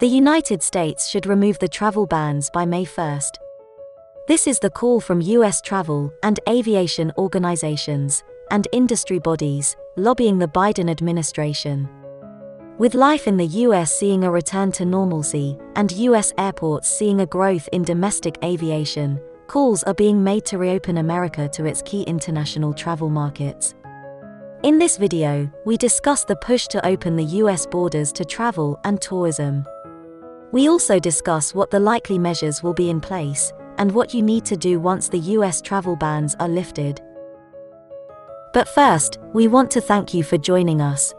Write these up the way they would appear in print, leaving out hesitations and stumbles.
The United States should remove the travel bans by May 1st. This is the call from U.S. travel and aviation organizations and industry bodies lobbying the Biden administration. With life in the U.S. seeing a return to normalcy and U.S. airports seeing a growth in domestic aviation, calls are being made to reopen America to its key international travel markets. In this video, we discuss the push to open the U.S. borders to travel and tourism. We also discuss what the likely measures will be in place and what you need to do once the U.S. travel bans are lifted. But first, we want to thank you for joining us.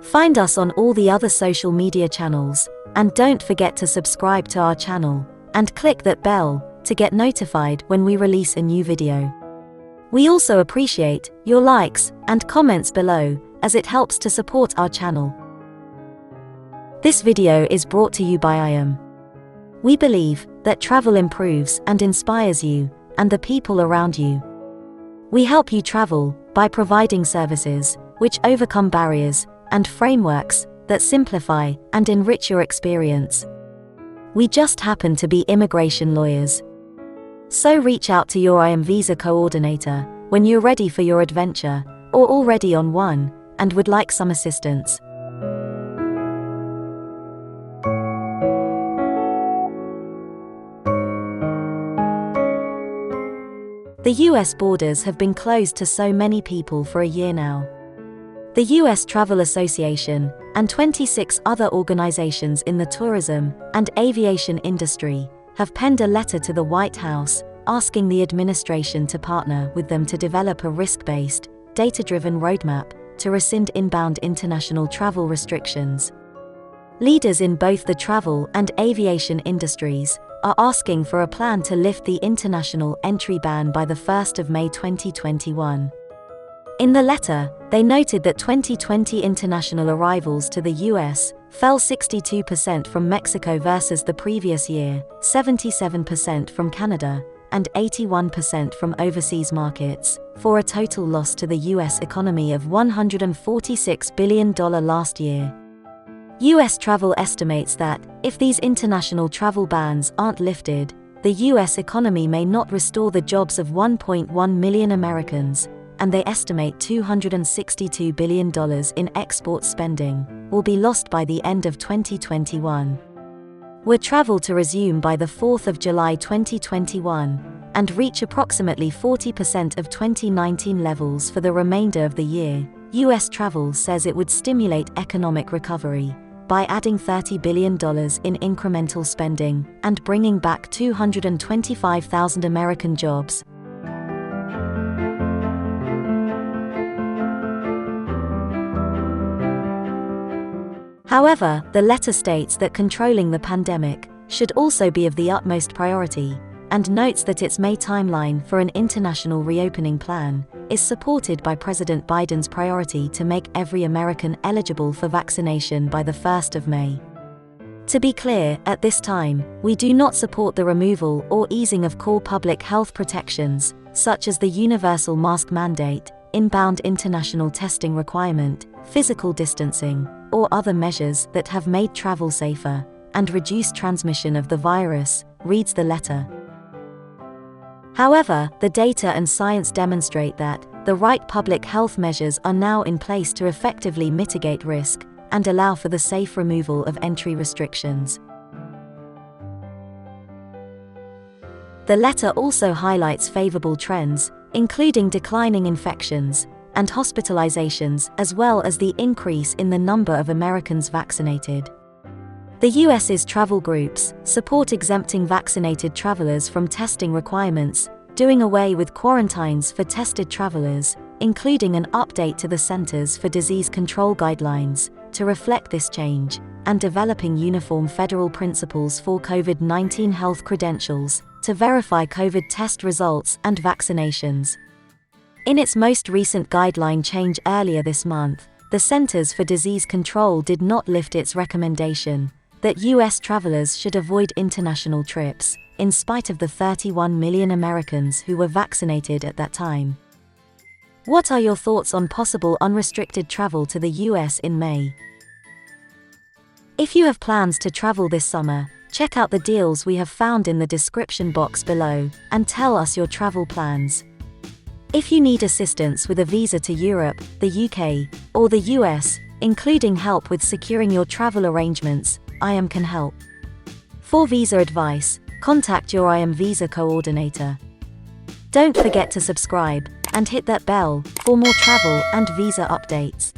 Find us on all the other social media channels, and don't forget to subscribe to our channel, and click that bell to get notified when we release a new video. We also appreciate your likes and comments below, as it helps to support our channel. This video is brought to you by IAM. We believe that travel improves and inspires you and the people around you. We help you travel by providing services which overcome barriers and frameworks that simplify and enrich your experience. We just happen to be immigration lawyers. So reach out to your IAM visa coordinator when you're ready for your adventure, or already on one, and would like some assistance. The US borders have been closed to so many people for a year now. The US Travel Association and 26 other organizations in the tourism and aviation industry have penned a letter to the White House asking the administration to partner with them to develop a risk-based, data-driven roadmap to rescind inbound international travel restrictions. Leaders in both the travel and aviation industries are asking for a plan to lift the international entry ban by the 1st of May 2021. In the letter, they noted that 2020 international arrivals to the US fell 62% from Mexico versus the previous year, 77% from Canada, and 81% from overseas markets, for a total loss to the US economy of $146 billion last year. US Travel estimates that, if these international travel bans aren't lifted, the US economy may not restore the jobs of 1.1 million Americans, and they estimate $262 billion in export spending will be lost by the end of 2021. Were travel to resume by the 4th of July 2021 and reach approximately 40% of 2019 levels for the remainder of the year, US Travel says it would stimulate economic recovery by adding $30 billion in incremental spending and bringing back 225,000 American jobs. However, the letter states that controlling the pandemic should also be of the utmost priority, and notes that its May timeline for an international reopening plan is supported by President Biden's priority to make every American eligible for vaccination by the 1st of May. To be clear, at this time, we do not support the removal or easing of core public health protections, such as the universal mask mandate, inbound international testing requirement, physical distancing, or other measures that have made travel safer and reduced transmission of the virus, reads the letter. However, the data and science demonstrate that the right public health measures are now in place to effectively mitigate risk and allow for the safe removal of entry restrictions. The letter also highlights favorable trends, including declining infections and hospitalizations, as well as the increase in the number of Americans vaccinated. The US's travel groups support exempting vaccinated travelers from testing requirements, doing away with quarantines for tested travelers, including an update to the Centers for Disease Control guidelines to reflect this change, and developing uniform federal principles for COVID-19 health credentials to verify COVID test results and vaccinations. In its most recent guideline change earlier this month, the Centers for Disease Control did not lift its recommendation that U.S. travelers should avoid international trips, in spite of the 31 million Americans who were vaccinated at that time. What are your thoughts on possible unrestricted travel to the U.S. in May? If you have plans to travel this summer, check out the deals we have found in the description box below, and tell us your travel plans. If you need assistance with a visa to Europe, the UK, or the US, including help with securing your travel arrangements, IAM can help. For visa advice, contact your IAM visa coordinator. Don't forget to subscribe, and hit that bell, for more travel and visa updates.